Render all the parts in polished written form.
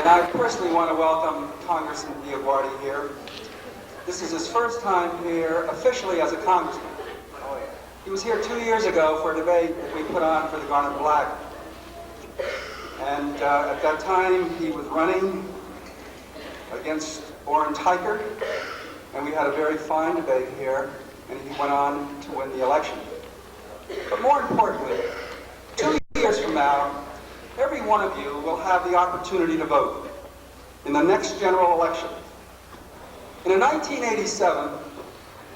I personally want to welcome Congressman DioGuardi here. This is his first time here officially as a congressman. He was here 2 years ago for a debate that we put on for the Garnet Black. And at that time, he was running against Orrin Teicher, and we had a very fine debate here, and he went on to win the election. But more importantly, 2 years from now, every one of you will have the opportunity to vote in the next general election. And in 1987,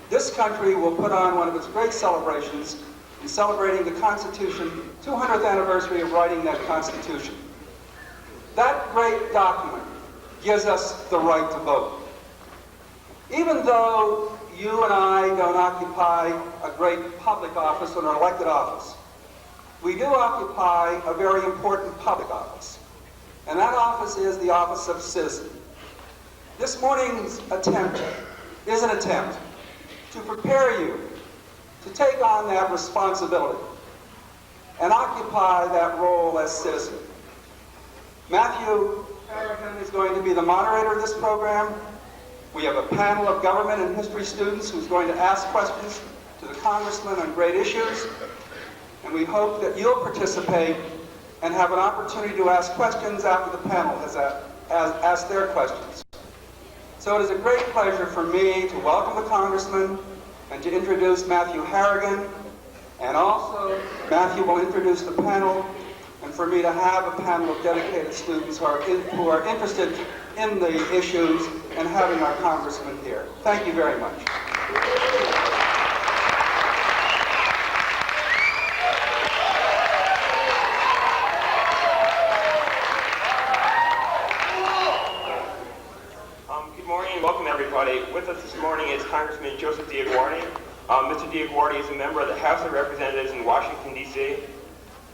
this country will put on one of its great celebrations in celebrating the Constitution, 200th anniversary of writing that Constitution. That great document gives us the right to vote. Even though you and I don't occupy a great public office or an elected office, we do occupy a very important public office. And that office is the office of citizen. This morning's attempt is an attempt to prepare you to take on that responsibility and occupy that role as citizen. Matthew Harrigan is going to be the moderator of this program. We have a panel of government and history students who's going to ask questions to the congressman on great issues. And we hope that you'll participate and have an opportunity to ask questions after the panel has asked their questions. So it is a great pleasure for me to welcome the congressman and to introduce Matthew Harrigan. And also, Matthew will introduce the panel, and for me to have a panel of dedicated students who are interested in the issues and having our congressman here. Thank you very much. Welcome everybody. With us this morning is Congressman Joseph DioGuardi. Mr. DioGuardi is a member of the House of Representatives in Washington, D.C.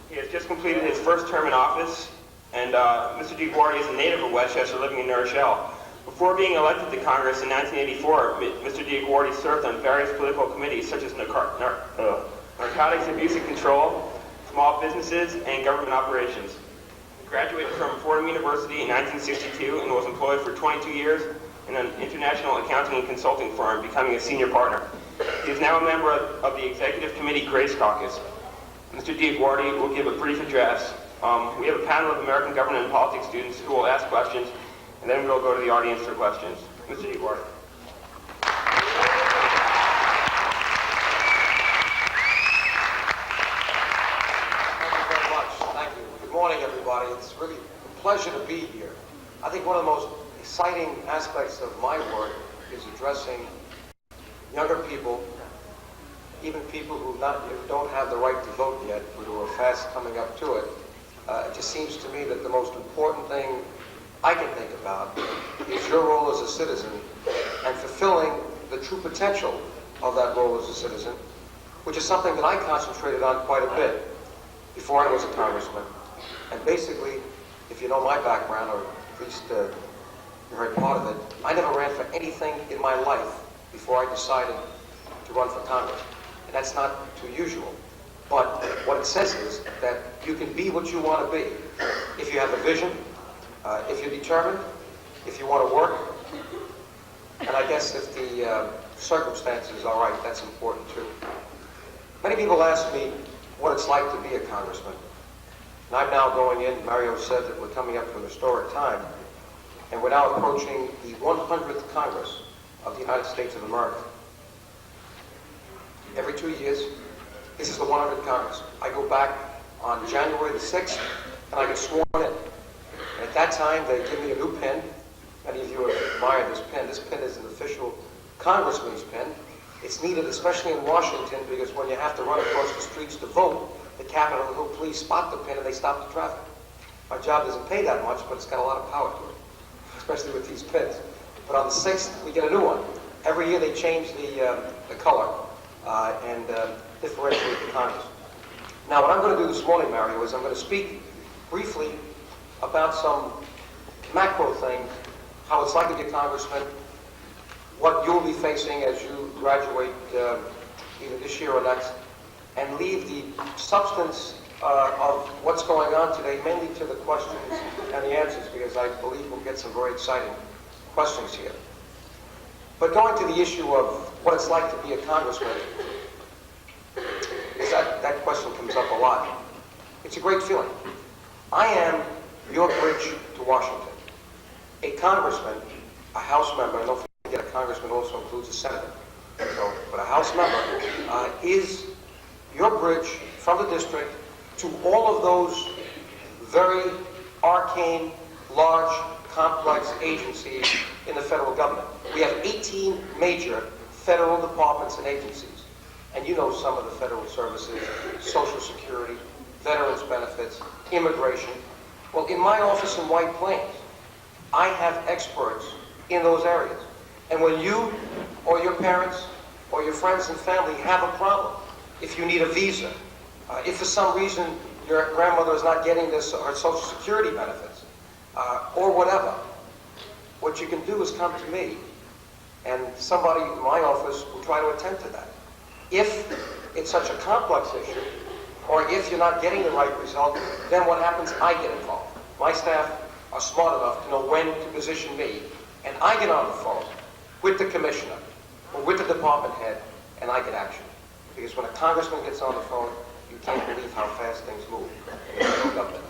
He has just completed his first term in office, and Mr. DioGuardi is a native of Westchester living in New Rochelle. Before being elected to Congress in 1984, Mr. DioGuardi served on various political committees such as narcotics abuse and control, small businesses, and government operations. He graduated from Fordham University in 1962 and was employed for 22 years in an international accounting and consulting firm, becoming a senior partner. He is now a member of the Executive Committee Grace Caucus. Mr. DioGuardi will give a brief address. We have a panel of American government and politics students who will ask questions, and then we'll go to the audience for questions. Mr. DioGuardi. Thank you very much. Thank you. Good morning, everybody. It's really a pleasure to be here. I think one of the most exciting aspects of my work is addressing younger people, even people who don't have the right to vote yet, but who are fast coming up to it. It just seems to me that the most important thing I can think about is your role as a citizen and fulfilling the true potential of that role as a citizen, which is something that I concentrated on quite a bit before I was a congressman. And basically, if you know my background, or at least you heard part of it, I never ran for anything in my life before I decided to run for Congress. And that's not too usual. But what it says is that you can be what you want to be. If you have a vision, if you're determined, if you want to work, and I guess if the circumstances are right, that's important too. Many people ask me what it's like to be a congressman. And I'm now going in, Mario said that we're coming up to an historic time, and we're now approaching the 100th Congress of the United States of America. Every 2 years, this is the 100th Congress. I go back on January the 6th, and I get sworn in. And at that time, they give me a new pen. Many of you have admired this pen. This pen is an official congressman's pen. It's needed especially in Washington because when you have to run across the streets to vote, the Capitol Hill police spot the pen and they stop the traffic. My job doesn't pay that much, but it's got a lot of power to it, especially with these pens. But on the 6th, we get a new one. Every year they change the color and differentiate the Congress. Now, what I'm going to do this morning, Mario, is I'm going to speak briefly about some macro things, how it's like to be a congressman, what you'll be facing as you graduate either this year or next, and leave the substance of what's going on today, mainly to the questions and the answers, because I believe we'll get some very exciting questions here. But going to the issue of what it's like to be a congressman, because that question comes up a lot. It's a great feeling. I am your bridge to Washington. A congressman, a House member, and don't forget a congressman also includes a senator. So, but a House member is your bridge from the district to all of those very arcane, large, complex agencies in the federal government. We have 18 major federal departments and agencies. And you know some of the federal services, Social Security, Veterans Benefits, Immigration. Well, in my office in White Plains, I have experts in those areas. And when you or your parents or your friends and family have a problem, if you need a visa, if for some reason your grandmother is not getting her Social Security benefits, or whatever, what you can do is come to me, and somebody in my office will try to attend to that. If it's such a complex issue, or if you're not getting the right result, then what happens? I get involved. My staff are smart enough to know when to position me, and I get on the phone with the commissioner or with the department head, and I get action. Because when a congressman gets on the phone, you can't believe how fast things move in the federal government.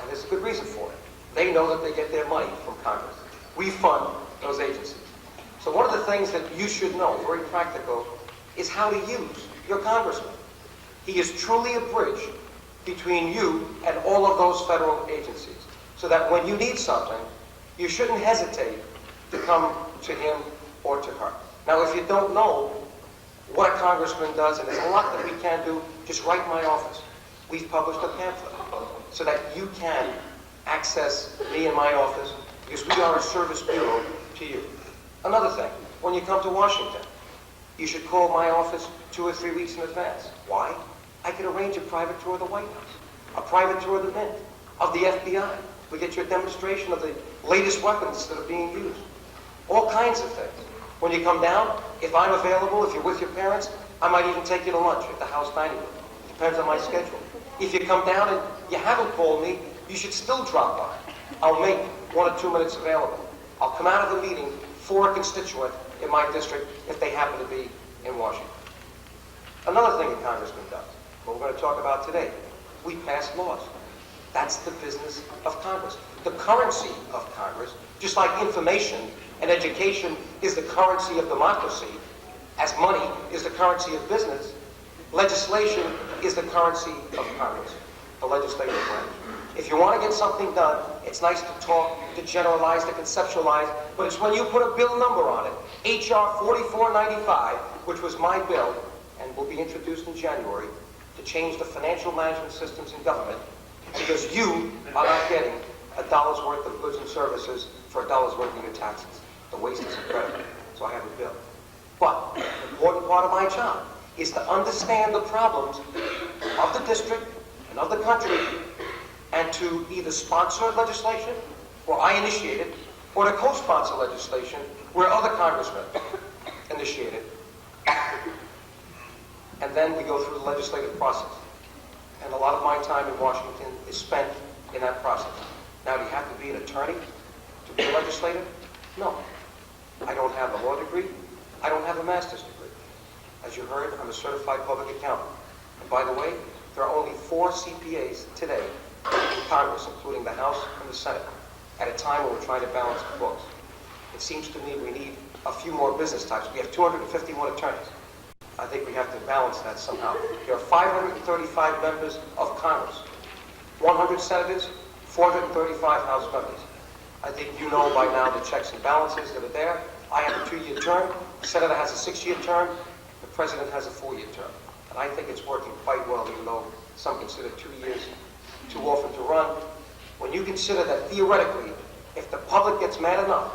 And there's a good reason for it. They know that they get their money from Congress. We fund those agencies. So one of the things that you should know, very practical, is how to use your congressman. He is truly a bridge between you and all of those federal agencies, so that when you need something, you shouldn't hesitate to come to him or to her. Now, if you don't know what a congressman does, and there's a lot that we can do, just write in my office. We've published a pamphlet so that you can access me in my office, because we are a service bureau to you. Another thing, when you come to Washington, you should call my office 2 or 3 weeks in advance. Why? I can arrange a private tour of the White House, a private tour of the Mint, of the FBI. We get you a demonstration of the latest weapons that are being used. All kinds of things. When you come down, if I'm available, if you're with your parents, I might even take you to lunch at the House dining room. Depends on my schedule. If you come down and you haven't called me, you should still drop by. I'll make 1 or 2 minutes available. I'll come out of the meeting for a constituent in my district if they happen to be in Washington. Another thing a congressman does, what we're going to talk about today, we pass laws. That's the business of Congress. The currency of Congress, just like information and education is the currency of democracy, as money is the currency of business, legislation is the currency of Congress, the legislative branch. If you want to get something done, it's nice to talk, to generalize, to conceptualize, but it's when you put a bill number on it, H.R. 4495, which was my bill, and will be introduced in January, to change the financial management systems in government, because you are not getting $1 worth of goods and services for $1 worth of your taxes. The waste is incredible. So I have a bill. But the important part of my job is to understand the problems of the district and of the country, and to either sponsor legislation, where I initiate it, or to co-sponsor legislation where other congressmen initiate it. And then we go through the legislative process. And a lot of my time in Washington is spent in that process. Now, do you have to be an attorney to be a legislator? No. I don't have a law degree. I don't have a master's degree. As you heard, I'm a certified public accountant. And by the way, there are only 4 CPAs today in Congress, including the House and the Senate, at a time when we're trying to balance the books. It seems to me we need a few more business types. We have 251 attorneys. I think we have to balance that somehow. There are 535 members of Congress, 100 senators, 435 House members. I think you know by now the checks and balances that are there. I have a 2-year term. The senator has a 6-year term. The president has a 4-year term. And I think it's working quite well, even though some consider 2 years too often to run. When you consider that theoretically, if the public gets mad enough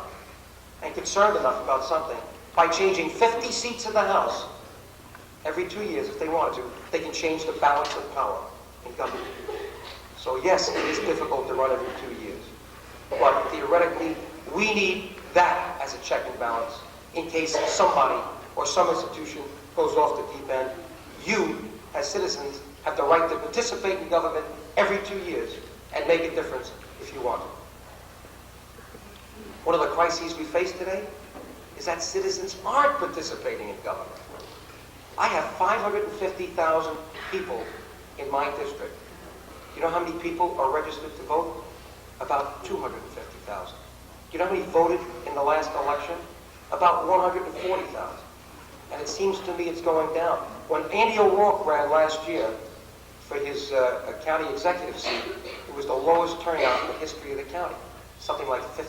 and concerned enough about something, by changing 50 seats in the House every 2 years, if they wanted to, they can change the balance of power in government. So yes, it is difficult to run every 2 years. But theoretically, we need that as a check and balance in case somebody or some institution goes off the deep end. You, as citizens, have the right to participate in government every 2 years and make a difference if you want to. One of the crises we face today is that citizens aren't participating in government. I have 550,000 people in my district. You know how many people are registered to vote? About 250,000. You know how many voted in the last election? About 140,000. And it seems to me it's going down. When Andy O'Rourke ran last year for his county executive seat, it was the lowest turnout in the history of the county, something like 50%.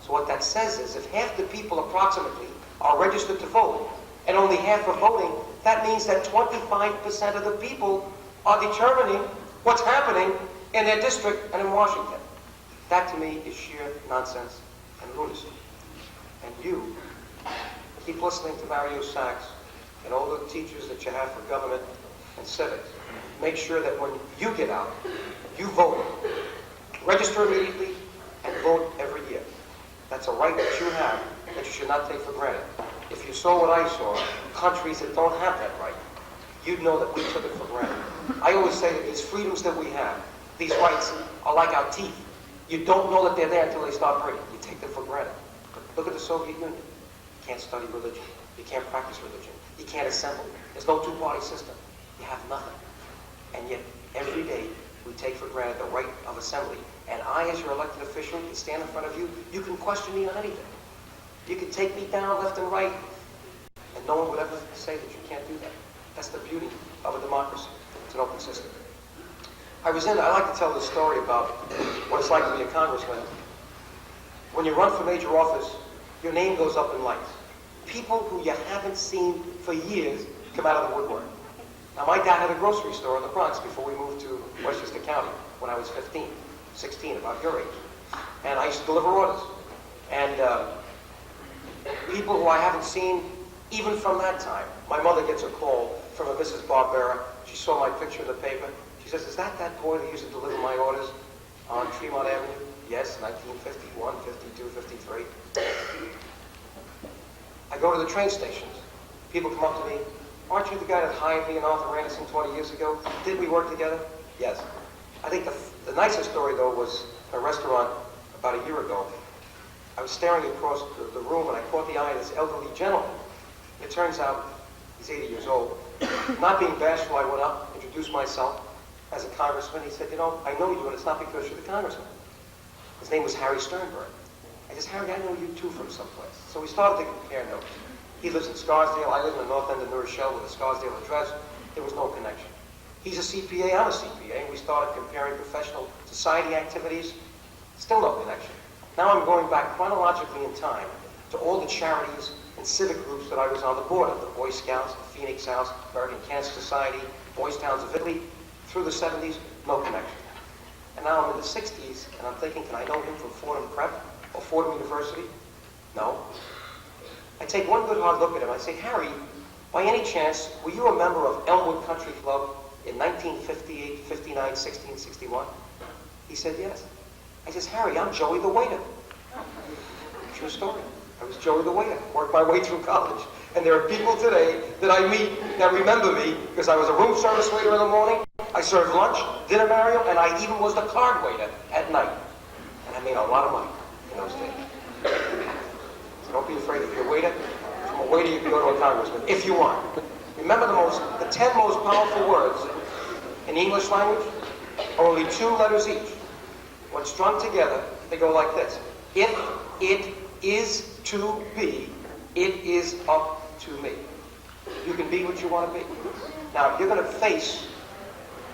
So what that says is if half the people approximately are registered to vote and only half are voting, that means that 25% of the people are determining what's happening in their district and in Washington. That to me is sheer nonsense and lunacy. And you keep listening to Mario Sachs and all the teachers that you have for government and civics. Make sure that when you get out, you vote. Register immediately and vote every year. That's a right that you have that you should not take for granted. If you saw what I saw, countries that don't have that right, you'd know that we took it for granted. I always say that these freedoms that we have, these rights, are like our teeth. You don't know that they're there until they start hurting. You take them for granted. But look at the Soviet Union. You can't study religion. You can't practice religion. You can't assemble. There's no two-party system. You have nothing. And yet, every day, we take for granted the right of assembly. And I, as your elected official, can stand in front of you. You can question me on anything. You can take me down left and right. And no one would ever say that you can't do that. That's the beauty of a democracy. It's an open system. I like to tell this story about what it's like to be a congressman. When you run for major office, your name goes up in lights. People who you haven't seen for years come out of the woodwork. Now, my dad had a grocery store in the Bronx before we moved to Westchester County when I was 15, 16, about your age. And I used to deliver orders. And people who I haven't seen even from that time. My mother gets a call from a Mrs. Barbera. She saw my picture in the paper. She says, "Is that boy that used to deliver my orders on Tremont Avenue?" Yes, 1951, 52, 53. I go to the train stations. People come up to me, "Aren't you the guy that hired me and Arthur Anderson 20 years ago? Didn't we work together?" Yes. I think the nicest story, though, was a restaurant about a year ago. I was staring across the room and I caught the eye of this elderly gentleman. It turns out he's 80 years old. Not being bashful, I went up, introduced myself as a congressman. He said, "You know, I know you, and it's not because you're the congressman." His name was Harry Sternberg. I said, "Harry, I know you too from someplace." So we started to compare notes. He lives in Scarsdale. I live in the north end of New Rochelle with a Scarsdale address. There was no connection. He's a CPA, I'm a CPA, and we started comparing professional society activities. Still no connection. Now I'm going back chronologically in time to all the charities and civic groups that I was on the board of, the Boy Scouts, the Phoenix House, American Cancer Society, Boys Towns of Italy. Through the 70s, no connection. And now I'm in the 60s, and I'm thinking, can I know him from Fordham Prep or Fordham University? No. I take one good hard look at him. I say, "Harry, by any chance, were you a member of Elmwood Country Club in 1958, 59, 16, 61? He said, "Yes." I says, "Harry, I'm Joey the waiter." True story. I was Joey the waiter, worked my way through college. And there are people today that I meet that remember me because I was a room service waiter in the morning, I served lunch, dinner, Mario, and I even was the card waiter at night. And I made a lot of money in those days. So don't be afraid to be a waiter. From a waiter, you can go to a congressman, if you want. Remember the 10 most powerful words in the English language are only 2 letters each. When strung together, they go like this. If it is to be, it is up to me. You can be what you want to be. Now, you're going to face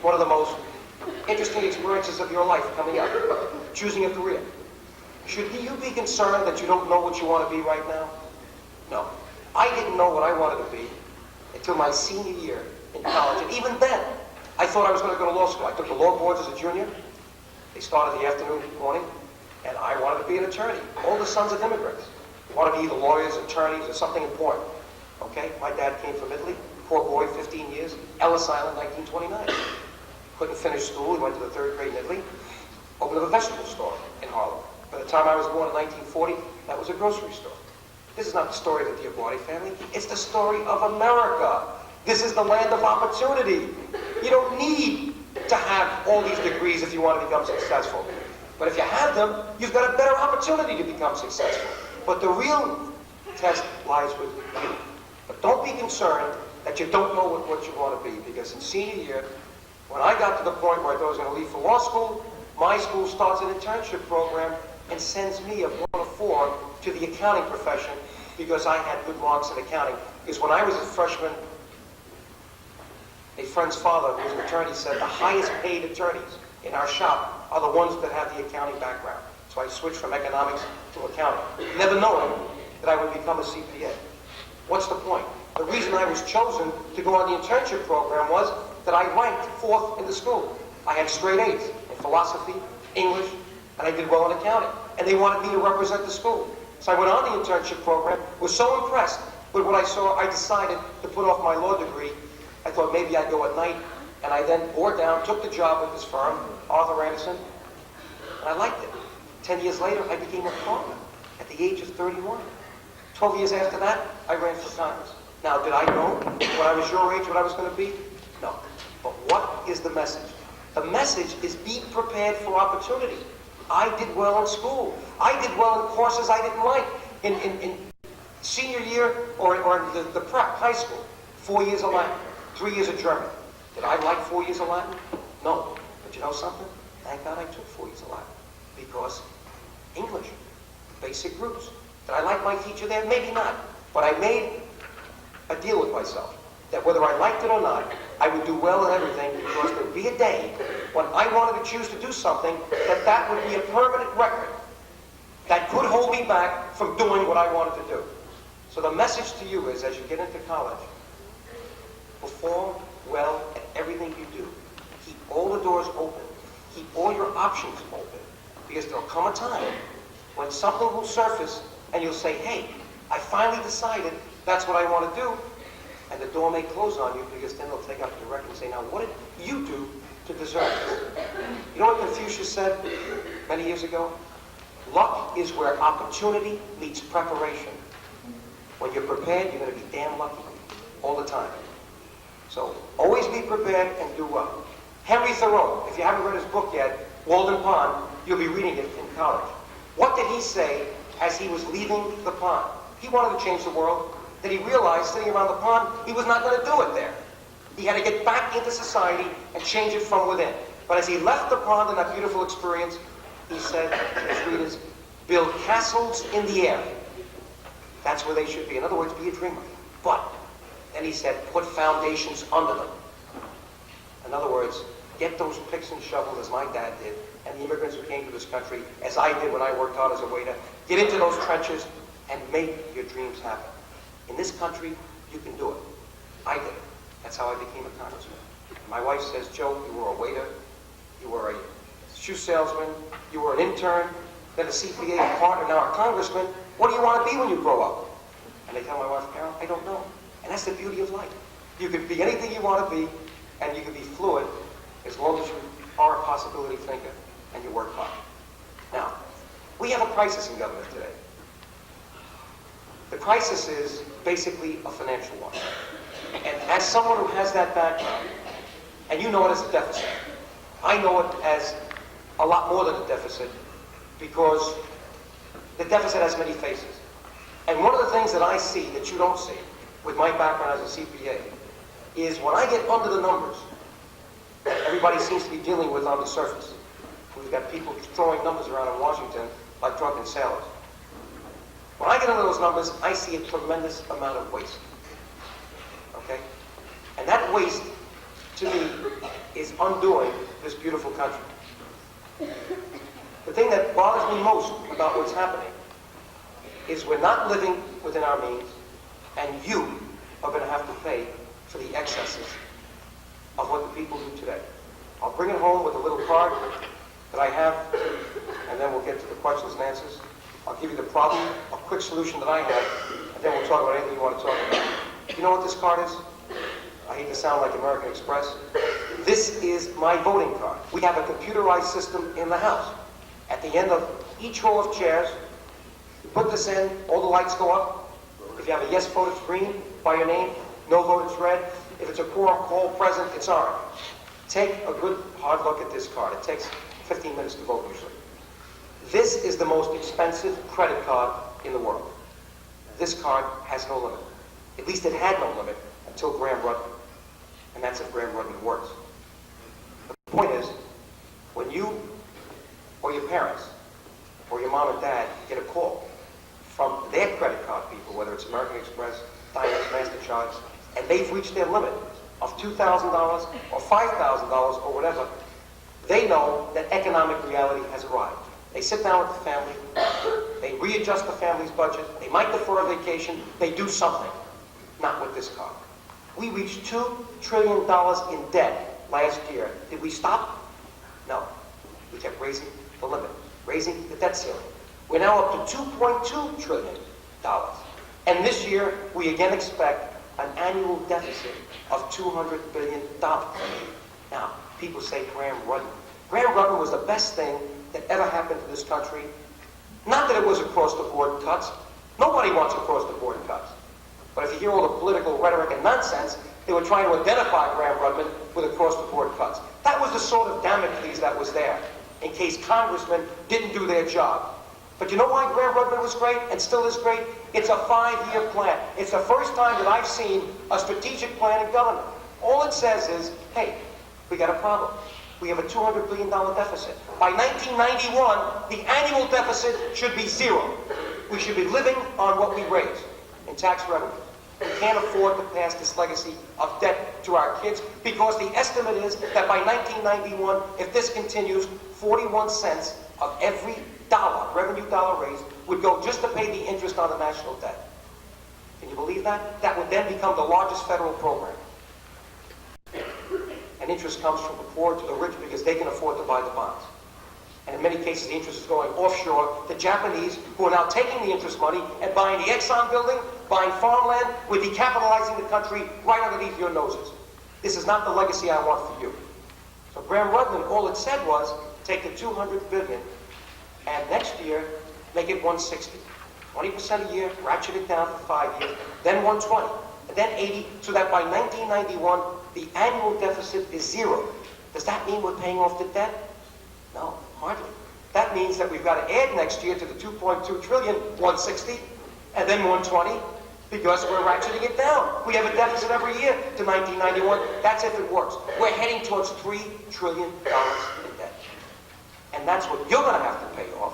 one of the most interesting experiences of your life coming up, choosing a career. Should you be concerned that you don't know what you want to be right now? No. I didn't know what I wanted to be until my senior year in college. And even then, I thought I was going to go to law school. I took the law boards as a junior. They started the afternoon, morning, and I wanted to be an attorney. All the sons of immigrants want to be either lawyers, attorneys, or something important. Okay? My dad came from Italy. Poor boy, 15 years. Ellis Island, 1929. Couldn't finish school. He went to the 3rd grade in Italy. Opened up a vegetable store in Harlem. By the time I was born in 1940, that was a grocery store. This is not the story of the DioGuardi family. It's the story of America. This is the land of opportunity. You don't need to have all these degrees if you want to become successful. But if you have them, you've got a better opportunity to become successful. But the real test lies with you. But don't be concerned that you don't know what you want to be, because in senior year, when I got to the point where I thought I was going to leave for law school, my school starts an internship program and sends me a 104 to the accounting profession because I had good marks in accounting. Because when I was a freshman, a friend's father, who was an attorney, said the highest paid attorneys in our shop are the ones that have the accounting background. So I switched from economics to accounting, never knowing that I would become a CPA. What's the point? The reason I was chosen to go on the internship program was that I ranked 4th in the school. I had straight A's in philosophy, English, and I did well in accounting. And they wanted me to represent the school. So I went on the internship program, was so impressed with what I saw, I decided to put off my law degree. I thought maybe I'd go at night, and I then bore down, took the job with this firm, Arthur Anderson, and I liked it. 10 years later, I became a partner at the age of 31. 12 years after that, I ran for Congress. Now, did I know when I was your age what I was going to be? No. But what is the message? The message is be prepared for opportunity. I did well in school. I did well in courses I didn't like. In senior year or in the prep, high school, 4 years of Latin, 3 years of German. Did I like 4 years of Latin? No. But you know something? Thank God I took 4 years of Latin. Because English, basic groups. Did I like my teacher there? Maybe not. But I made a deal with myself that whether I liked it or not, I would do well in everything, because there would be a day when I wanted to choose to do something that would be a permanent record that could hold me back from doing what I wanted to do. So the message to you is, as you get into college, perform well at everything you do. Keep all the doors open. Keep all your options open. Because there'll come a time when something will surface and you'll say, hey, I finally decided that's what I want to do. And the door may close on you, because then they'll take out your record and say, now what did you do to deserve this? You know what Confucius said many years ago? Luck is where opportunity meets preparation. When you're prepared, you're going to be damn lucky all the time. So always be prepared and do well. Henry Thoreau, if you haven't read his book yet, Walden Pond, you'll be reading it in college. What did he say as he was leaving the pond? He wanted to change the world. Then he realized, sitting around the pond, he was not going to do it there. He had to get back into society and change it from within. But as he left the pond in that beautiful experience, he said to his readers, build castles in the air. That's where they should be. In other words, be a dreamer. But then he said, put foundations under them. In other words, get those picks and shovels as my dad did, and the immigrants who came to this country, as I did when I worked hard as a waiter. Get into those trenches and make your dreams happen. In this country, you can do it. I did it. That's how I became a congressman. My wife says, Joe, you were a waiter, you were a shoe salesman, you were an intern, then a CPA, a partner, now a congressman. What do you want to be when you grow up? And they tell my wife, Carol, I don't know. And that's the beauty of life. You can be anything you want to be, and you can be fluid as long as you are a possibility thinker and you work hard. Now, we have a crisis in government today. The crisis is basically a financial one. And as someone who has that background, and you know it as a deficit, I know it as a lot more than a deficit, because the deficit has many faces. And one of the things that I see that you don't see with my background as a CPA is when I get under the numbers that everybody seems to be dealing with on the surface. We've got people throwing numbers around in Washington like drunken sailors. When I get into those numbers, I see a tremendous amount of waste. Okay? And that waste, to me, is undoing this beautiful country. The thing that bothers me most about what's happening is we're not living within our means, and you are going to have to pay for the excesses of what the people do today. I'll bring it home with a little card that I have, and then we'll get to the questions and answers. I'll give you the problem, a quick solution that I have, and then we'll talk about anything you want to talk about. You know what this card is? I hate to sound like American Express. This is my voting card. We have a computerized system in the House. At the end of each row of chairs, you put this in, all the lights go up. If you have a yes vote, it's green by your name. No vote, it's red. If it's a quorum call present, it's orange. Take a good hard look at this card. It takes 15 minutes to vote usually. This is the most expensive credit card in the world. This card has no limit. At least it had no limit until Graham Rudman. And that's if Graham Rudman works. The point is, when you or your parents or your mom and dad get a call from their credit card people, whether it's American Express, Diners, MasterCharge, and they've reached their limit of $2,000 or $5,000 or whatever, they know that economic reality has arrived. They sit down with the family, they readjust the family's budget, they might defer a vacation, they do something. Not with this card. We reached $2 trillion in debt last year. Did we stop? No. We kept raising the limit, raising the debt ceiling. We're now up to $2.2 trillion. And this year, we again expect an annual deficit of $200 billion. Now, people say Graham Rudman. Graham Rudman was the best thing that ever happened to this country. Not that it was across-the-board cuts. Nobody wants across-the-board cuts. But if you hear all the political rhetoric and nonsense, they were trying to identify Graham Rudman with across-the-board cuts. That was the sort of Damocles that was there, in case congressmen didn't do their job. But you know why Graham Rudman was great and still is great? It's a 5-year plan. It's the first time that I've seen a strategic plan in government. All it says is, hey, we got a problem. We have a $200 billion deficit. By 1991, the annual deficit should be zero. We should be living on what we raise in tax revenue. We can't afford to pass this legacy of debt to our kids because the estimate is that by 1991, if this continues, 41 cents of every dollar, revenue dollar raised, would go just to pay the interest on the national debt. Can you believe that? That would then become the largest federal program. And interest comes from the poor to the rich because they can afford to buy the bonds. And in many cases, the interest is going offshore. The Japanese, who are now taking the interest money and buying the Exxon building, buying farmland, we're decapitalizing the country right underneath your noses. This is not the legacy I want for you. So Graham Rudman, all it said was, take the $200 billion and next year, make it 160. 20% a year, ratchet it down for 5 years, then 120, and then 80, so that by 1991, the annual deficit is zero. Does that mean we're paying off the debt? No, hardly. That means that we've got to add next year to the 2.2 trillion, 160, and then 120, because we're ratcheting it down. We have a deficit every year to 1991. That's if it works. We're heading towards $3 trillion in debt. And that's what you're going to have to pay off.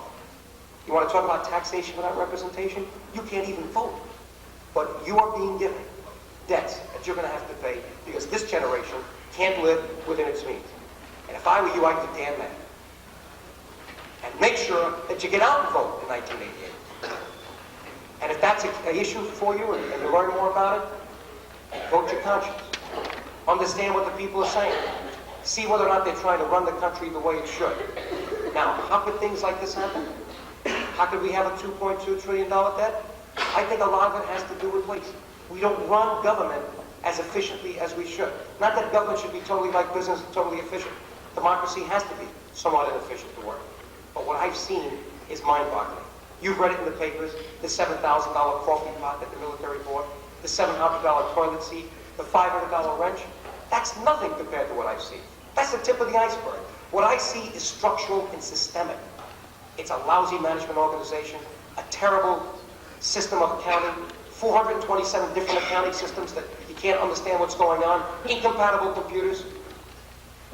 You want to talk about taxation without representation? You can't even vote. But you are being given debts that you're going to have to pay because this generation can't live within its means. And if I were you, I'd be damn mad. And make sure that you get out and vote in 1988. And if that's an issue for you and you learn more about it, vote your conscience. Understand what the people are saying. See whether or not they're trying to run the country the way it should. Now, how could things like this happen? How could we have a $2.2 trillion debt? I think a lot of it has to do with waste. We don't run government as efficiently as we should. Not that government should be totally like business, totally efficient. Democracy has to be somewhat inefficient to work. But what I've seen is mind-boggling. You've read it in the papers, the $7,000 coffee pot that the military bought, the $700 toilet seat, the $500 wrench. That's nothing compared to what I've seen. That's the tip of the iceberg. What I see is structural and systemic. It's a lousy management organization, a terrible system of accounting, 427 different accounting systems that you can't understand what's going on, incompatible computers,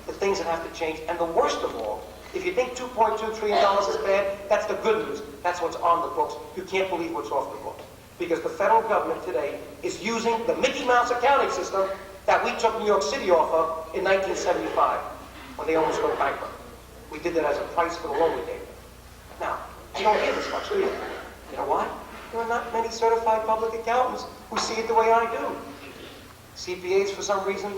the things that have to change. And the worst of all, if you think $2.2 trillion is bad, that's the good news. That's what's on the books. You can't believe what's off the books. Because the federal government today is using the Mickey Mouse accounting system that we took New York City off of in 1975 when they almost went bankrupt. We did that as a price for the loan we gave them. Now, you don't hear this much, do you? You know why? There are not many certified public accountants who see it the way I do. CPAs, for some reason,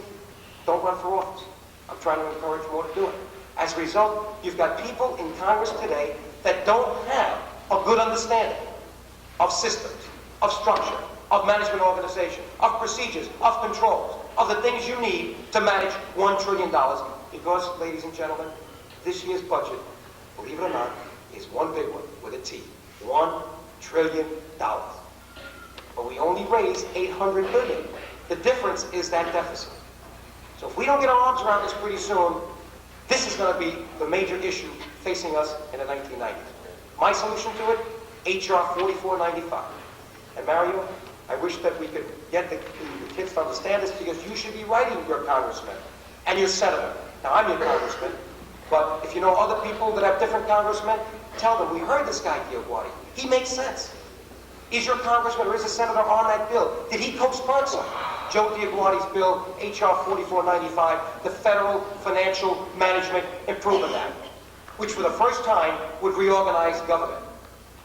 don't run for office. I'm trying to encourage more to do it. As a result, you've got people in Congress today that don't have a good understanding of systems, of structure, of management organization, of procedures, of controls, of the things you need to manage $1 trillion. Because, ladies and gentlemen, this year's budget, believe it or not, is one big one with a T. $1 trillion. But we only raised $800 billion. The difference is that deficit. So if we don't get our arms around this pretty soon, this is going to be the major issue facing us in the 1990s. My solution to it, HR 4495. And Mario, I wish that we could get the kids to understand this, because you should be writing your congressman and your senator. Now, I'm your congressman, but if you know other people that have different congressmen, tell them, we heard this guy, DioGuardi. He makes sense. Is your congressman or is a senator on that bill? Did he co-sponsor Joe DioGuardi's bill, HR 4495, the Federal Financial Management Improvement Act, which for the first time would reorganize government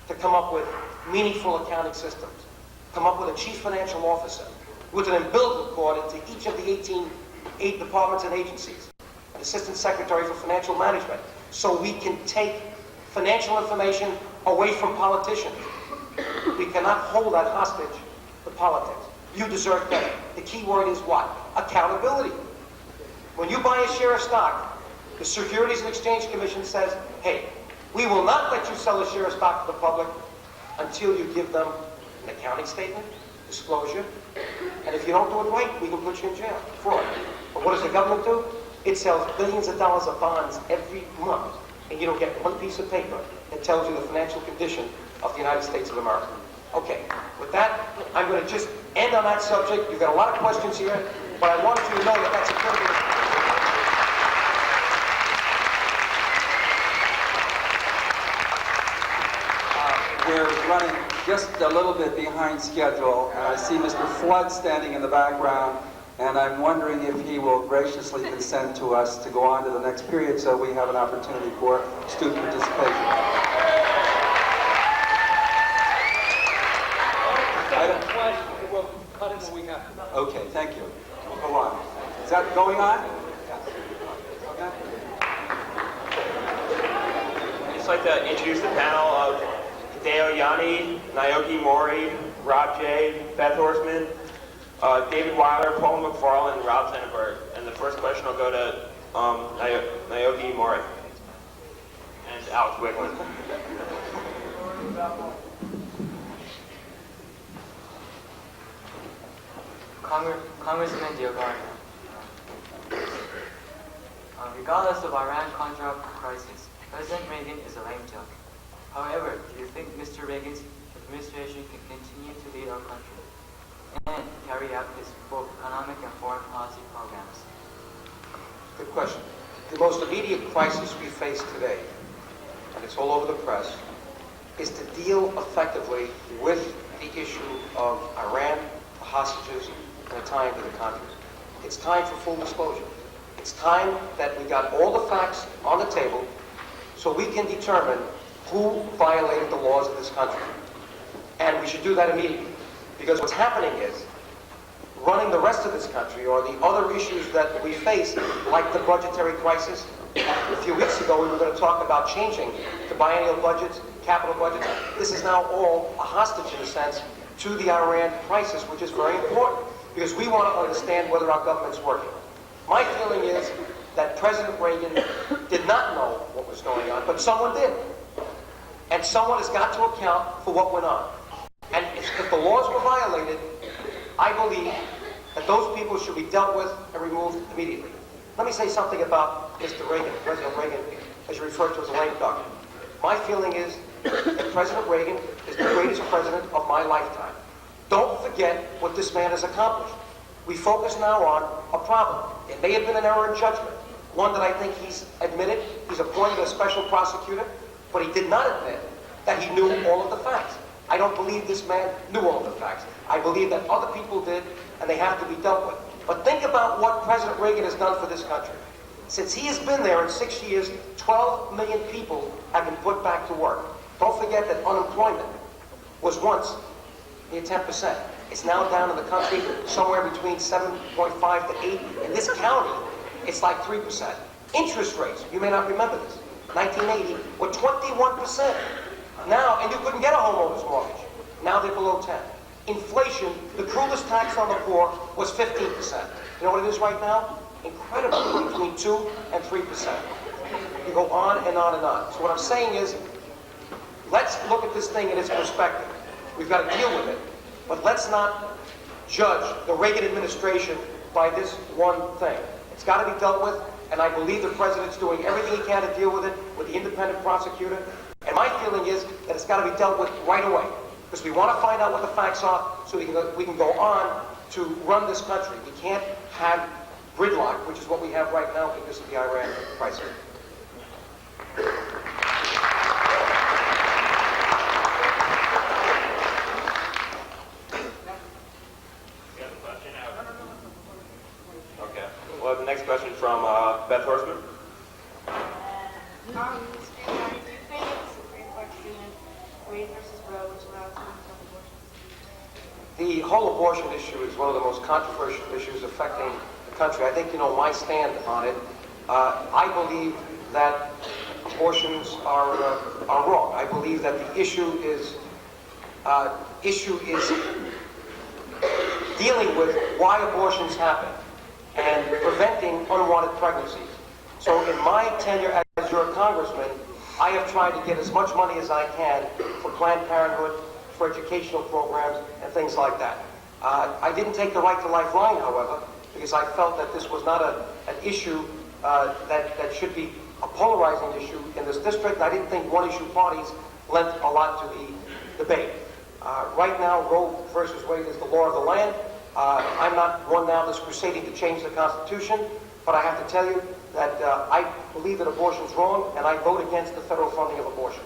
to come up with meaningful accounting systems, come up with a chief financial officer with an umbilical cord into each of the 8 departments and agencies, an assistant secretary for financial management, so we can take financial information away from politicians. We cannot hold that hostage to politics. You deserve better. The key word is what? Accountability. When you buy a share of stock, the Securities and Exchange Commission says, hey, we will not let you sell a share of stock to the public until you give them an accounting statement, disclosure, and if you don't do it right, we can put you in jail. Fraud. But what does the government do? It sells billions of dollars of bonds every month, and you don't get one piece of paper that tells you the financial condition of the United States of America. Okay, with that, I'm going to just end on that subject. You've got a lot of questions here, but I wanted you to know that that's a critical issue. We're running just a little bit behind schedule, and I see Mr. Flood standing in the background, and I'm wondering if he will graciously consent to us to go on to the next period so we have an opportunity for student participation. We'll cut it when we have to. Okay, thank you. We'll go on. Is that going on? Yes. I'd just like to introduce the panel of Hideo Yanni, Naoki Mori, Rob J., Beth Horseman, David Weiler, Paul McFarland, and Rob Zenneberg. And the first question will go to Naoki Mori and Alex Wicklund. Congressman DioGuardi, regardless of Iran-Contra crisis, President Reagan is a lame duck. However, do you think Mr. Reagan's administration can continue to lead our country and carry out his both economic and foreign policy programs? Good question. The most immediate crisis we face today, and it's all over the press, is to deal effectively with the issue of Iran, the hostages, and the tying to the country. It's time for full disclosure. It's time that we got all the facts on the table so we can determine who violated the laws of this country. And we should do that immediately. Because what's happening is, running the rest of this country, or the other issues that we face, like the budgetary crisis. A few weeks ago, we were going to talk about changing the biennial budgets, capital budgets. This is now all a hostage, in a sense, to the Iran crisis, which is very important, because we want to understand whether our government's working. My feeling is that President Reagan did not know what was going on, but someone did. And someone has got to account for what went on. And if the laws were violated, I believe that those people should be dealt with and removed immediately. Let me say something about Mr. Reagan, President Reagan, as you referred to as a lame duck. My feeling is that President Reagan is the greatest president of my lifetime. Don't forget what this man has accomplished. We focus now on a problem. It may have been an error in judgment, one that I think he's admitted. He's appointed a special prosecutor, but he did not admit that he knew all of the facts. I don't believe this man knew all of the facts. I believe that other people did, and they have to be dealt with. But think about what President Reagan has done for this country. Since he has been there in 6 years, 12 million people have been put back to work. Don't forget that unemployment was once near 10%. It's now down in the country somewhere between 7.5 to 8. In this county, it's like 3%. Interest rates, you may not remember this, 1980 were 21%. Now, and you couldn't get a homeowner's mortgage. Now they're below 10. Inflation, the cruelest tax on the poor, was 15%. You know what it is right now? Incredibly, between 2 and 3%. You go on and on and on. So what I'm saying is, let's look at this thing in its perspective. We've got to deal with it. But let's not judge the Reagan administration by this one thing. It's got to be dealt with, and I believe the president's doing everything he can to deal with it with the independent prosecutor. And my feeling is that it's got to be dealt with right away, because we want to find out what the facts are so we can go on to run this country. We can't have gridlock, which is what we have right now because of the Iran crisis. Okay. We'll have the next question from Beth Horstman. Do you think the Supreme Court's decision, Wade versus Roe, which allows abortions? The whole abortion issue is one of the most controversial issues affecting the country. I think you know my stand on it. I believe that abortions are wrong. I believe that the issue is dealing with why abortions happen and preventing unwanted pregnancies. So in my tenure as your congressman, I have tried to get as much money as I can for Planned Parenthood, for educational programs, and things like that. I didn't take the Right to Life line, however, because I felt that this was not an issue that should be a polarizing issue in this district, and I didn't think one-issue parties lent a lot to the debate. Right now, Roe versus Wade is the law of the land. I'm not one now that's crusading to change the Constitution, but I have to tell you that I believe that abortion is wrong, and I vote against the federal funding of abortion.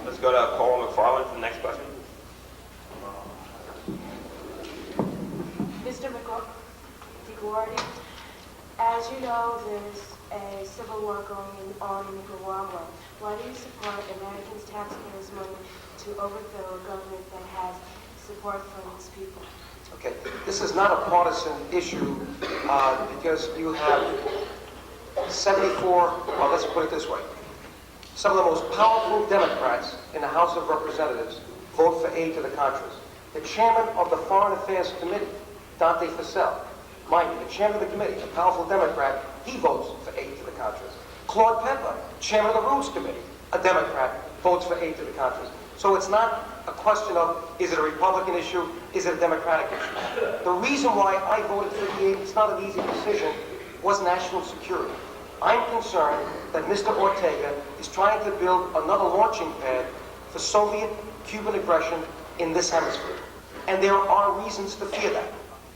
Let's go to Paul McFarland for the next question. Mr. DioGuardi, as you know, there's a civil war going on in Nicaragua. Why do you support Americans' taxpayers' money to overthrow a government that has support from its people? Okay, this is not a partisan issue because you have 74, well, let's put it this way. Some of the most powerful Democrats in the House of Representatives vote for aid to the Contras. The chairman of the Foreign Affairs Committee, Dante Fascell, mind you, the chairman of the committee, a powerful Democrat, he votes for aid to the Contras. Claude Pepper, chairman of the Rules Committee, a Democrat, votes for aid to the Contras. So it's not a question of, is it a Republican issue, is it a Democratic issue? The reason why I voted for the aid, it's not an easy decision, was national security. I'm concerned that Mr. Ortega is trying to build another launching pad for Soviet-Cuban aggression in this hemisphere. And there are reasons to fear that.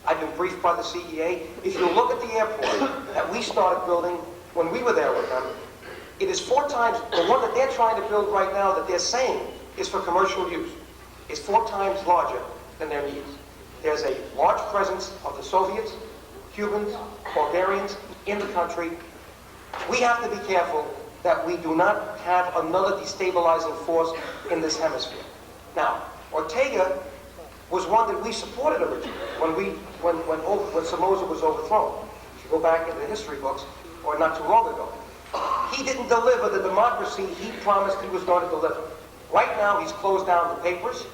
I've been briefed by the CEA. If you look at the airport that we started building when we were there with them, it is 4 times, the one that they're trying to build right now that they're saying is for commercial use, is 4 times larger than their needs. There's a large presence of the Soviets, Cubans, Bulgarians in the country. We have to be careful that we do not have another destabilizing force in this hemisphere. Now, Ortega was one that we supported originally when Somoza was overthrown. If you go back into the history books, or not too long ago, he didn't deliver the democracy he promised he was going to deliver. Right now, he's closed down the papers.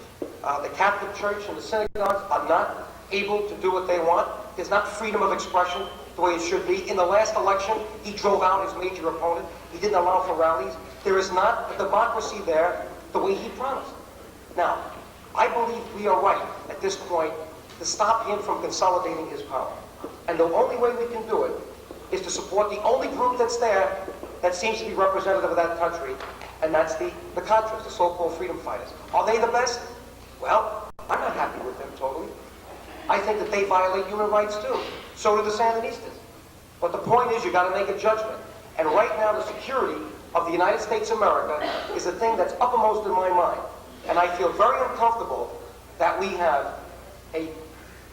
The Catholic Church and the synagogues are not able to do what they want. There's not freedom of expression the way it should be. In the last election, he drove out his major opponent. He didn't allow for rallies. There is not a democracy there the way he promised. Now, I believe we are right at this point to stop him from consolidating his power. And the only way we can do it is to support the only group that's there that seems to be representative of that country, and that's the Contras, the so-called freedom fighters. Are they the best? Well, I'm not happy with them totally. I think that they violate human rights too. So do the Sandinistas. But the point is, you got to make a judgment. And right now, the security of the United States of America is a thing that's uppermost in my mind. And I feel very uncomfortable that we have a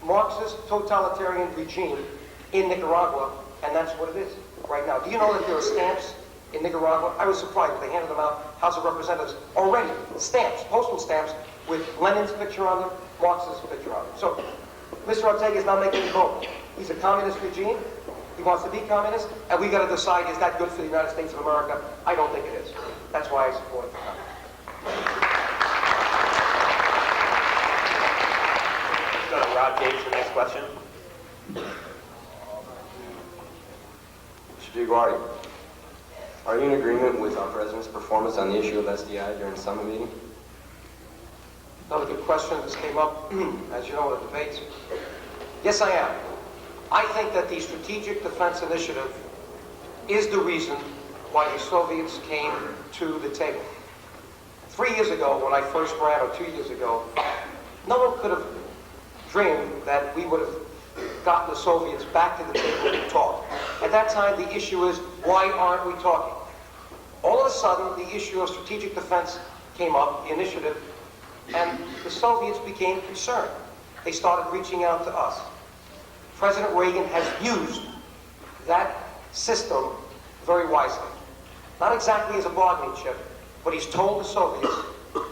Marxist totalitarian regime in Nicaragua, and that's what it is right now. Do you know that there are stamps in Nicaragua? I was surprised. They handed them out, House of Representatives, already. Stamps, postal stamps, with Lenin's picture on them, Marx's picture on them. So, Mr. Ortega is not making any vote. He's a communist regime. He wants to be communist, and we got to decide, is that good for the United States of America? I don't think it is. That's why I support it. Let's go to Rod Gage for the next question. Mr. DioGuardi, are you in agreement with our President's performance on the issue of SDI during the summit meeting? Another good question that came up, as you know, in the debates. Yes, I am. I think that the Strategic Defense Initiative is the reason why the Soviets came to the table. 3 years ago, when I first ran, or 2 years ago, no one could have dreamed that we would have gotten the Soviets back to the table to talk. At that time, the issue is, why aren't we talking? All of a sudden, the issue of strategic defense came up, the initiative, and the Soviets became concerned. They started reaching out to us. President Reagan has used that system very wisely. Not exactly as a bargaining chip, but he's told the Soviets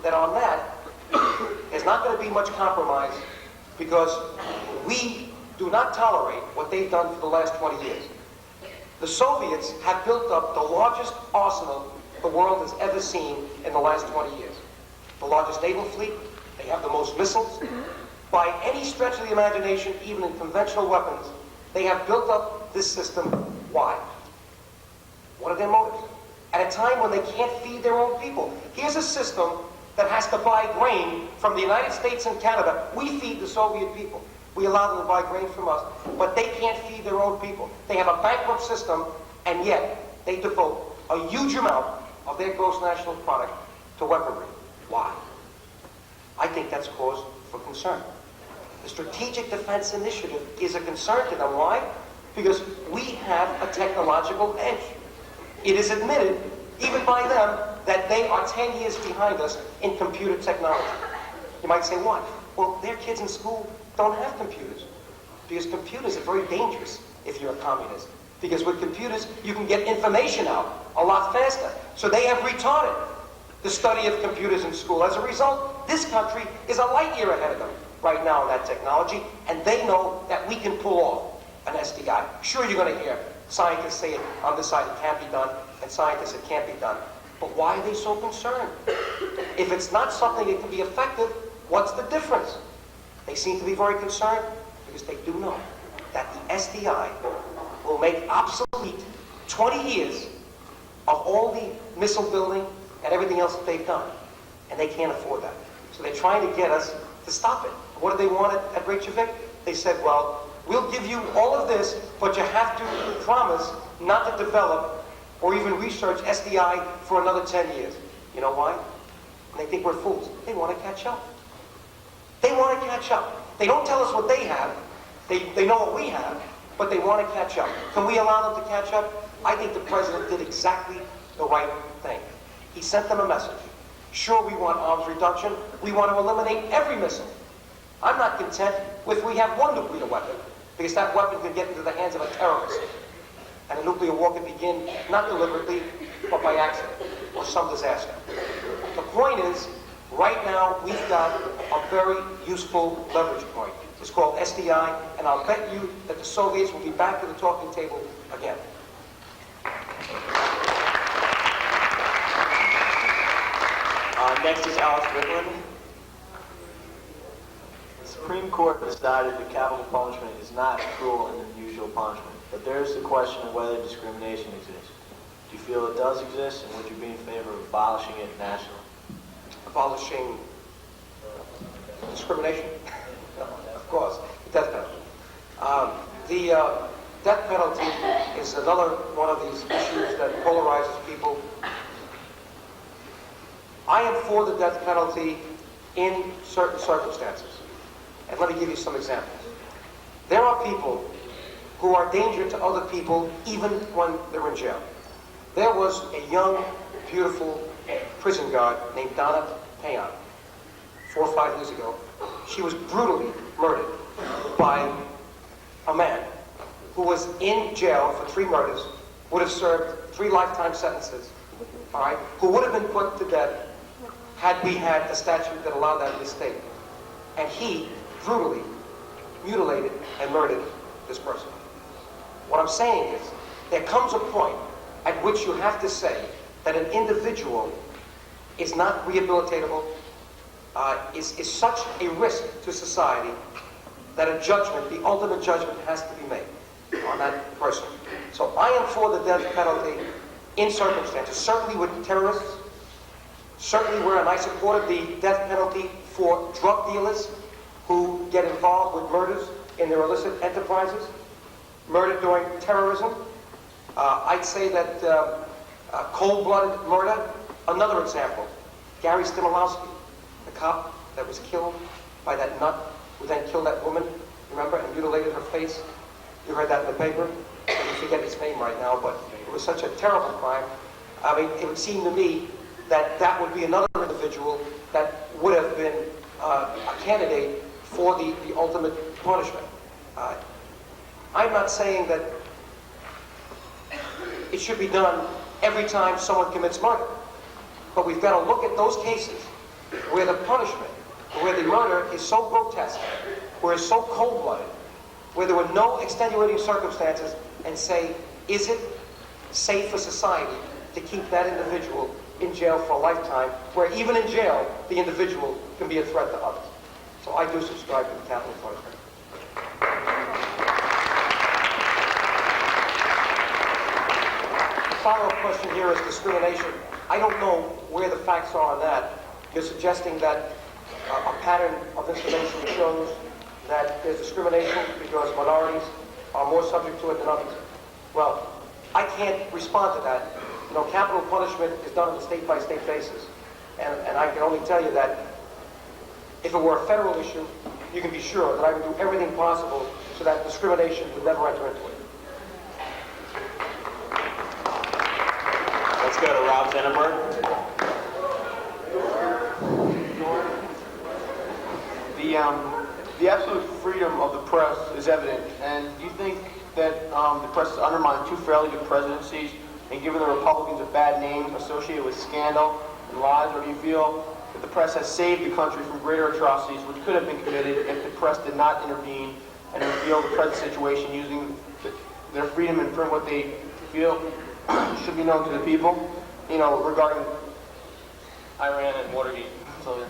that on that, there's not going to be much compromise because we do not tolerate what they've done for the last 20 years. The Soviets have built up the largest arsenal the world has ever seen in the last 20 years. The largest naval fleet, they have the most missiles. By any stretch of the imagination, even in conventional weapons, they have built up this system. Why? What are their motives? At a time when they can't feed their own people. Here's a system that has to buy grain from the United States and Canada. We feed the Soviet people. We allow them to buy grain from us, but they can't feed their own people. They have a bankrupt system, and yet they devote a huge amount of their gross national product to weaponry. Why? I think that's cause for concern. The Strategic Defense Initiative is a concern to them. Why? Because we have a technological edge. It is admitted, even by them, that they are 10 years behind us in computer technology. You might say, why? Well, their kids in school don't have computers. Because computers are very dangerous if you're a communist. Because with computers, you can get information out a lot faster. So they have retarded the study of computers in school. As a result, this country is a light year ahead of them right now in that technology, and they know that we can pull off an SDI. Sure, you're going to hear scientists say it on this side it can't be done, and scientists it can't be done. But why are they so concerned? If it's not something that can be effective, what's the difference? They seem to be very concerned because they do know that the SDI will make obsolete 20 years of all the missile building and everything else that they've done. And they can't afford that. So they're trying to get us to stop it. What did they want at Reykjavik? They said, well, we'll give you all of this, but you have to promise not to develop or even research SDI for another 10 years. You know why? And they think we're fools. They want to catch up. They want to catch up. They don't tell us what they have. They know what we have, but they want to catch up. Can we allow them to catch up? I think the president did exactly the right thing. He sent them a message. Sure, we want arms reduction. We want to eliminate every missile. I'm not content with we have one nuclear weapon, because that weapon could get into the hands of a terrorist. And a nuclear war could begin not deliberately, but by accident, or some disaster. The point is, right now, we've got a very useful leverage point. It's called SDI, and I'll bet you that the Soviets will be back to the talking table again. Next is Alice Whitland. The Supreme Court decided that capital punishment is not cruel and unusual punishment, but there is the question of whether discrimination exists. Do you feel it does exist, and would you be in favor of abolishing it nationally? Abolishing discrimination? No, of course, the death penalty. The death penalty is another one of these issues that polarizes people. I am for the death penalty in certain circumstances. And let me give you some examples. There are people who are a danger to other people even when they're in jail. There was a young, beautiful prison guard named Donna Payan 4 or 5 years ago. She was brutally murdered by a man who was in jail for 3 murders, would have served 3 lifetime sentences, all right, who would have been put to death had we had a statute that allowed that in the state. And he brutally mutilated and murdered this person. What I'm saying is, there comes a point at which you have to say that an individual is not rehabilitatable, is such a risk to society that a judgment, the ultimate judgment, has to be made on that person. So I am for the death penalty in circumstances, certainly with terrorists, Certainly where, and I supported the death penalty for drug dealers who get involved with murders in their illicit enterprises, murder during terrorism. I'd say that cold-blooded murder, another example, Gary Stimulowski, the cop that was killed by that nut who then killed that woman, remember, and mutilated her face. You heard that in the paper. I can forget his name right now, but it was such a terrible crime. I mean, it would seem to me that that would be another individual that would have been a candidate for the ultimate punishment. I'm not saying that it should be done every time someone commits murder, but we've got to look at those cases where the punishment, where the murder is so grotesque, where it's so cold-blooded, where there were no extenuating circumstances, and say, is it safe for society to keep that individual in jail for a lifetime, where even in jail, the individual can be a threat to others. So I do subscribe to the capital punishment. The follow-up question here is discrimination. I don't know where the facts are on that. You're suggesting that a pattern of information shows that there's discrimination because minorities are more subject to it than others. Well, I can't respond to that. You know, capital punishment is done on a state-by-state basis. And I can only tell you that if it were a federal issue, you can be sure that I would do everything possible so that discrimination would never enter into it. Let's go to Rob Zenenberg. The absolute freedom of the press is evident, and do you think that the press has undermined two fairly good presidencies and given the Republicans a bad name associated with scandal and lies, or do you feel that the press has saved the country from greater atrocities which could have been committed if the press did not intervene and reveal the present situation using their freedom and inform what they feel should be known to the people, you know, regarding Iran and Watergate? So,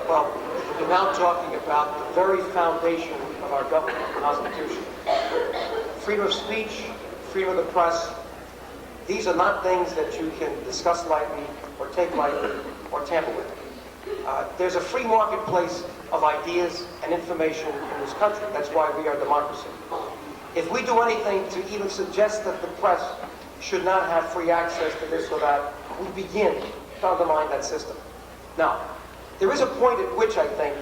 Well, we're now talking about the very foundation of our government, the Constitution. Freedom of speech, freedom of the press, these are not things that you can discuss lightly or take lightly or tamper with. There's a free marketplace of ideas and information in this country. That's why we are a democracy. If we do anything to even suggest that the press should not have free access to this or that, we begin to undermine that system. Now, there is a point at which I think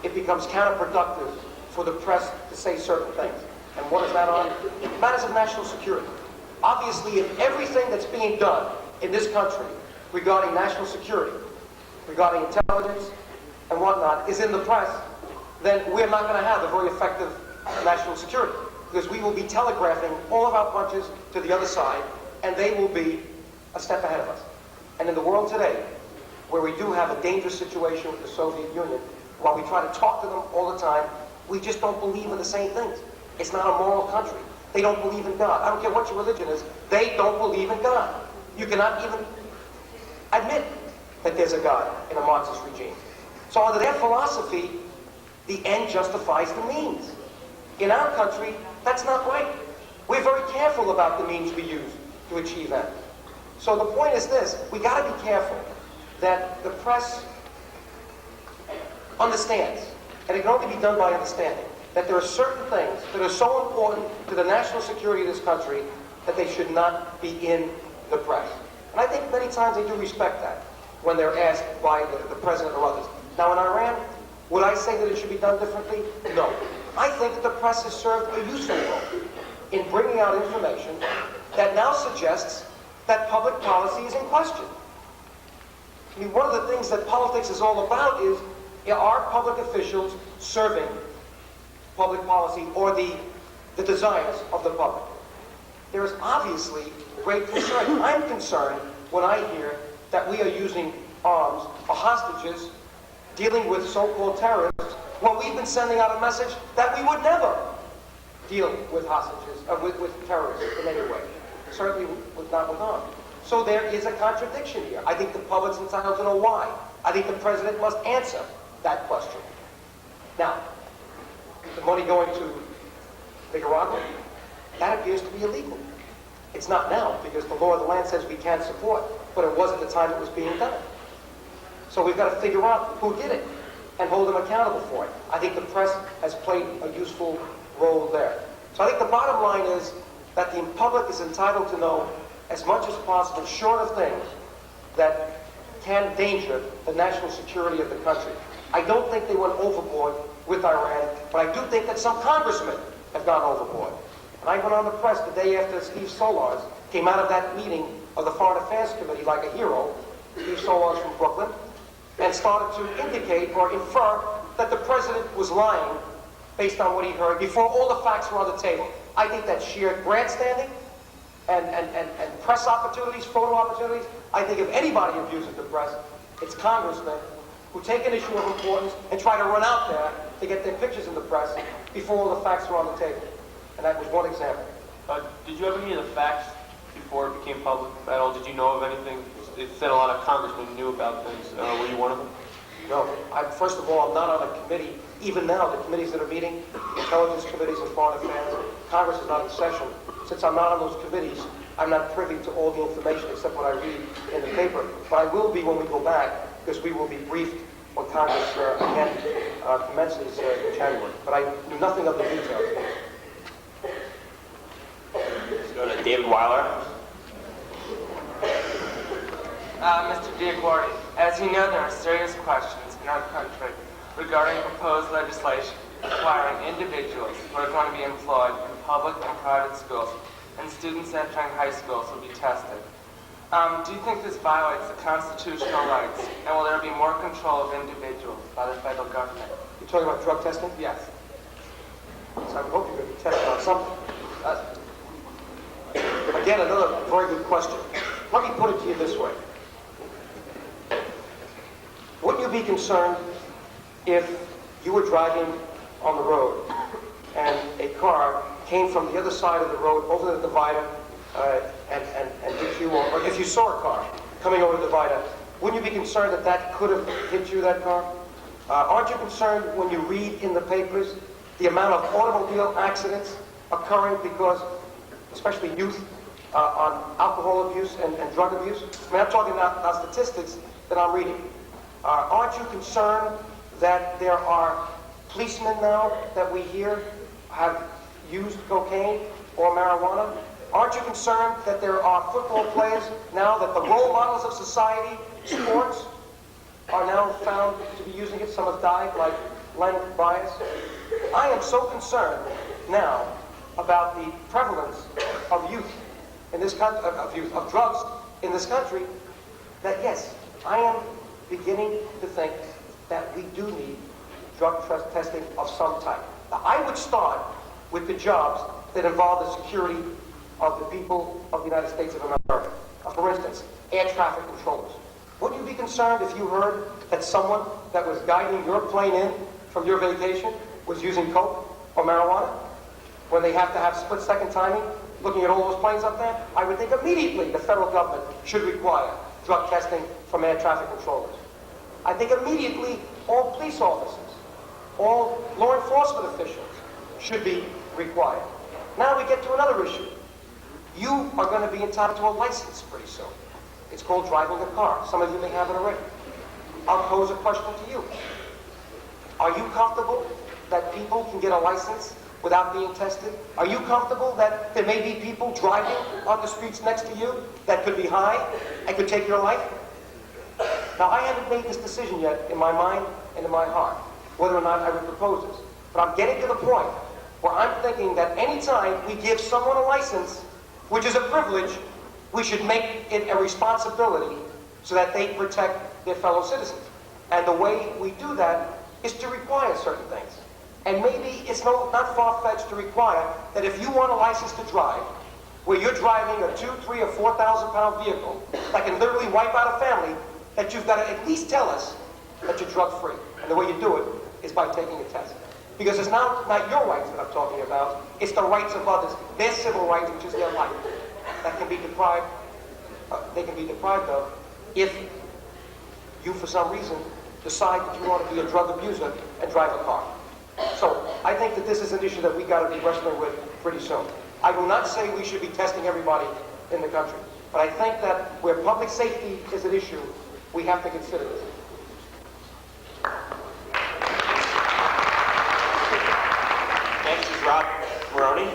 it becomes counterproductive for the press to say certain things. And what is that on? Matters of national security. Obviously, if everything that's being done in this country regarding national security, regarding intelligence and whatnot, is in the press, then we're not going to have a very effective national security, because we will be telegraphing all of our punches to the other side, and they will be a step ahead of us. And in the world today, where we do have a dangerous situation with the Soviet Union, while we try to talk to them all the time, we just don't believe in the same things. It's not a moral country. They don't believe in God. I don't care what your religion is. They don't believe in God. You cannot even admit that there's a God in a Marxist regime. So under their philosophy, the end justifies the means. In our country, that's not right. We're very careful about the means we use to achieve that. So the point is this: we got to be careful that the press understands, and it can only be done by understanding, that there are certain things that are so important to the national security of this country that they should not be in the press. And I think many times they do respect that when they're asked by the president or others. Now in Iran, would I say that it should be done differently? No. I think that the press has served a useful role in bringing out information that now suggests that public policy is in question. I mean, one of the things that politics is all about is, are public officials serving public policy or the desires of the public? There is obviously great concern. I'm concerned when I hear that we are using arms or hostages dealing with so-called terrorists when we've been sending out a message that we would never deal with hostages, with terrorists in any way. Certainly not with arms. So there is a contradiction here. I think the public's entitled to know why. I think the president must answer that question. Now, the money going to Nicaragua, that appears to be illegal. It's not now, because the law of the land says we can't support, but it was at the time it was being done. So we've got to figure out who did it and hold them accountable for it. I think the press has played a useful role there. So I think the bottom line is that the public is entitled to know as much as possible, short of things that can endanger the national security of the country. I don't think they went overboard with Iran, but I do think that some congressmen have gone overboard. And I went on the press the day after Steve Solars came out of that meeting of the Foreign Affairs Committee like a hero, Steve Solars from Brooklyn, and started to indicate or infer that the president was lying based on what he heard before all the facts were on the table. I think that sheer grandstanding and press opportunities, photo opportunities, I think if anybody abuses the press, it's congressmen who take an issue of importance and try to run out there to get their pictures in the press before all the facts were on the table. And that was one example. Did you have any of the facts before it became public at all? Did you know of anything? It said a lot of congressmen knew about things. Were you one of them? No. First of all, I'm not on a committee. Even now, the committees that are meeting, intelligence committees and foreign affairs, Congress is not in session. Since I'm not on those committees, I'm not privy to all the information except what I read in the paper. But I will be when we go back, because we will be briefed when Congress again commences in January. But I knew nothing of the details. Let's go to David Weiler. Mr. DioGuardi, as you know, there are serious questions in our country regarding proposed legislation requiring individuals who are going to be employed in public and private schools, and students entering high schools will be tested. Do you think this violates the constitutional rights, and will there be more control of individuals by the federal government? You're talking about drug testing? Yes. So I hope you're going to be tested on something. Again, another very good question. Let me put it to you this way. Wouldn't you be concerned if you were driving on the road and a car came from the other side of the road over the divider and hit you, or if you saw a car coming over the divider, wouldn't you be concerned that that could have hit you, that car? Aren't you concerned when you read in the papers the amount of automobile accidents occurring because, especially youth, on alcohol abuse and drug abuse? I mean, I'm talking about statistics that I'm reading. Aren't you concerned that there are policemen now that we hear have used cocaine or marijuana? Aren't you concerned that there are football players now that the role models of society, sports, are now found to be using it? Some have died, like Len Bias. I am so concerned now about the prevalence of youth in this country, of drugs in this country, that yes, I am beginning to think that we do need drug testing of some type. Now, I would start with the jobs that involve the security of the people of the United States of America. For instance, air traffic controllers. Wouldn't you be concerned if you heard that someone that was guiding your plane in from your vacation was using coke or marijuana? When they have to have split-second timing, looking at all those planes up there? I would think immediately the federal government should require drug testing from air traffic controllers. I think immediately all police officers, all law enforcement officials should be required. Now we get to another issue. You are going to be entitled to a license pretty soon. It's called driving a car. Some of you may have it already. I'll pose a question to you. Are you comfortable that people can get a license without being tested? Are you comfortable that there may be people driving on the streets next to you that could be high and could take your life? Now, I haven't made this decision yet in my mind and in my heart, whether or not I would propose this. But I'm getting to the point where I'm thinking that any time we give someone a license, which is a privilege, we should make it a responsibility so that they protect their fellow citizens. And the way we do that is to require certain things. And maybe it's not far-fetched to require that if you want a license to drive, where you're driving a 2, 3, or 4,000 pound vehicle that can literally wipe out a family, that you've got to at least tell us that you're drug-free. And the way you do it is by taking a test. Because it's not your rights that I'm talking about, it's the rights of others, their civil rights, which is their life, that can be deprived, they can be deprived of if you, for some reason, decide that you want to be a drug abuser and drive a car. So I think that this is an issue that we got to be wrestling with pretty soon. I do not say we should be testing everybody in the country. But I think that where public safety is an issue, we have to consider this. Next is Rob Maroney.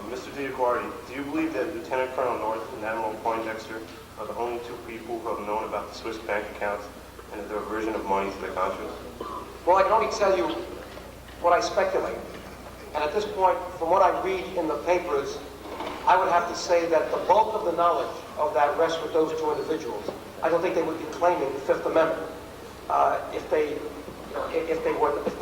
Mr. DioGuardi, do you believe that Lieutenant Colonel North and Admiral Poindexter are the only two people who have known about the Swiss bank accounts and the diversion of money to the Contras? Well, I can only tell you what I speculate. And at this point, from what I read in the papers, I would have to say that the bulk of the knowledge of that rests with those two individuals. I don't think they would be claiming the Fifth Amendment if they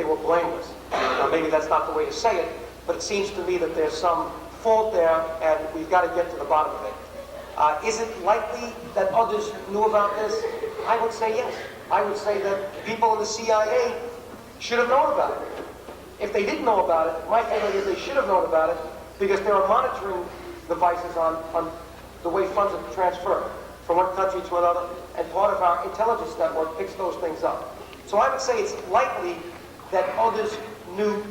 were blameless. Now, maybe that's not the way to say it, but it seems to me that there's some fault there, and we've got to get to the bottom of it. Is it likely that others knew about this? I would say yes. I would say that people in the CIA should have known about it. If they didn't know about it, my feeling is they should have known about it because there are monitoring devices on the way funds are transferred from one country to another, and part of our intelligence network picks those things up. So I would say it's likely that others knew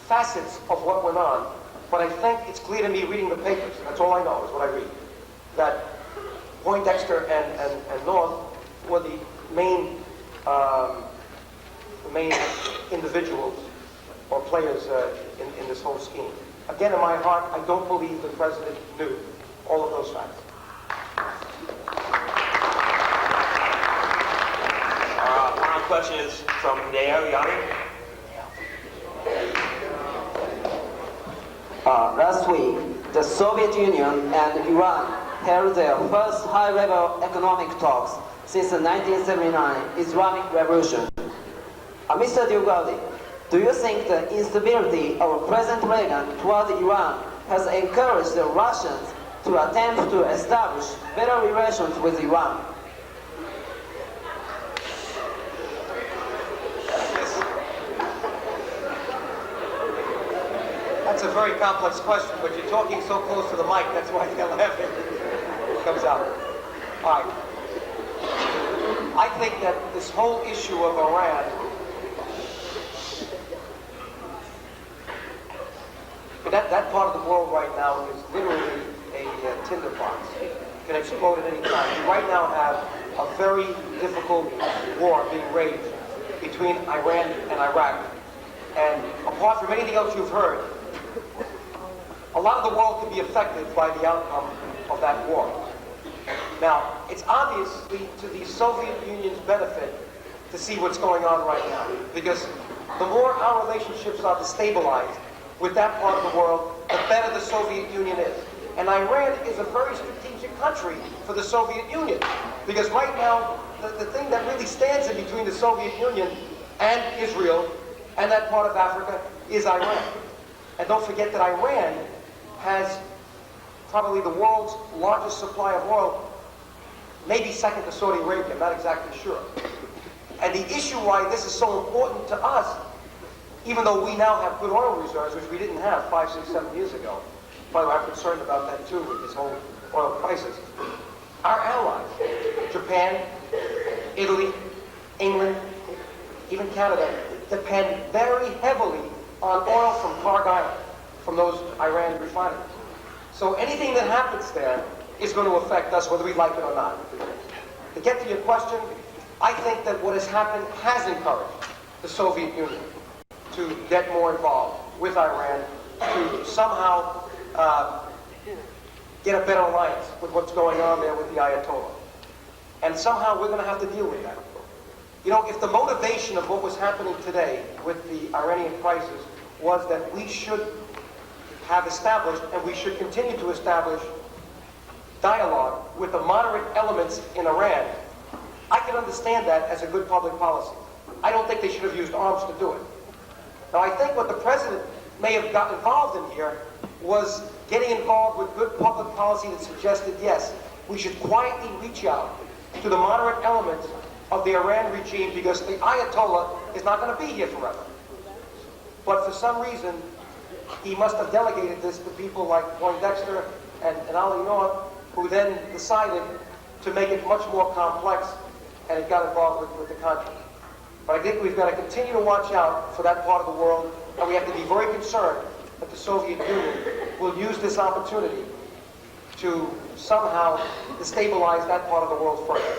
facets of what went on, but I think it's clear to me reading the papers, that's all I know is what I read, that Poindexter and North were the main individuals or players in this whole scheme. Again, in my heart, I don't believe the president knew all of those facts. Our final question is from DioGuardi. Last week, the Soviet Union and Iran held their first high-level economic talks since the 1979 Islamic Revolution. Mr. DioGuardi, do you think the instability of President Reagan toward Iran has encouraged the Russians to attempt to establish better relations with Iran? That's a very complex question, but you're talking so close to the mic, that's why you're laughing. It comes out. All right. I think that this whole issue of Iran, that part of the world right now is literally a tinderbox. It can explode at any time. We right now have a very difficult war being waged between Iran and Iraq. And apart from anything else you've heard, a lot of the world could be affected by the outcome of that war. Now, it's obviously to the Soviet Union's benefit to see what's going on right now, because the more our relationships are destabilized with that part of the world, the better the Soviet Union is. And Iran is a very strategic country for the Soviet Union, because right now, the thing that really stands in between the Soviet Union and Israel and that part of Africa is Iran. And don't forget that Iran has probably the world's largest supply of oil, maybe second to Saudi Arabia, I'm not exactly sure. And the issue why this is so important to us, even though we now have good oil reserves, which we didn't have 5, 6, 7 years ago. By the way, I'm concerned about that too with this whole oil crisis. Our allies, Japan, Italy, England, even Canada, depend very heavily on oil from Clark Island, from those Iran refineries. So anything that happens there is going to affect us whether we like it or not. To get to your question, I think that what has happened has encouraged the Soviet Union to get more involved with Iran, to somehow get a better alliance with what's going on there with the Ayatollah. And somehow we're going to have to deal with that. You know, if the motivation of what was happening today with the Iranian crisis was that we should have established, and we should continue to establish, dialogue with the moderate elements in Iran, I can understand that as a good public policy. I don't think they should have used arms to do it. Now, I think what the president may have got involved in here was getting involved with good public policy that suggested, yes, we should quietly reach out to the moderate elements of the Iran regime because the Ayatollah is not going to be here forever. But for some reason, he must have delegated this to people like Poindexter and Ali North, who then decided to make it much more complex, and it got involved with the country. But I think we've got to continue to watch out for that part of the world and we have to be very concerned that the Soviet Union will use this opportunity to somehow destabilize that part of the world further.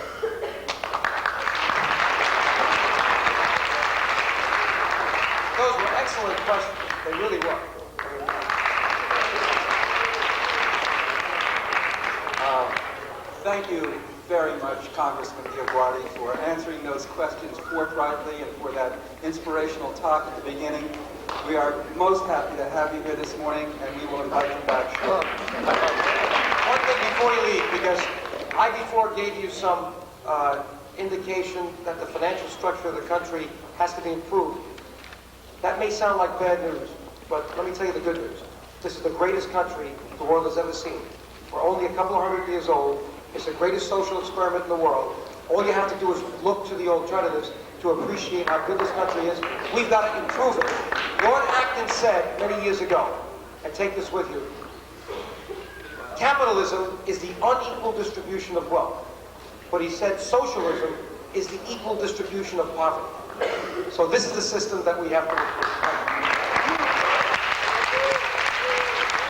Those were excellent questions. They really were. Thank you very much, Congressman DioGuardi, for answering those questions forthrightly and for that inspirational talk at the beginning. We are most happy to have you here this morning, and we will invite you back shortly. One thing before you leave, because I before gave you some indication that the financial structure of the country has to be improved. That may sound like bad news, but let me tell you the good news. This is the greatest country the world has ever seen. We're only a couple of 100 years old. It's the greatest social experiment in the world. All you have to do is look to the alternatives to appreciate how good this country is. We've got to improve it. Lord Acton said many years ago, and take this with you, capitalism is the unequal distribution of wealth. But he said socialism is the equal distribution of poverty. So this is the system that we have to improve.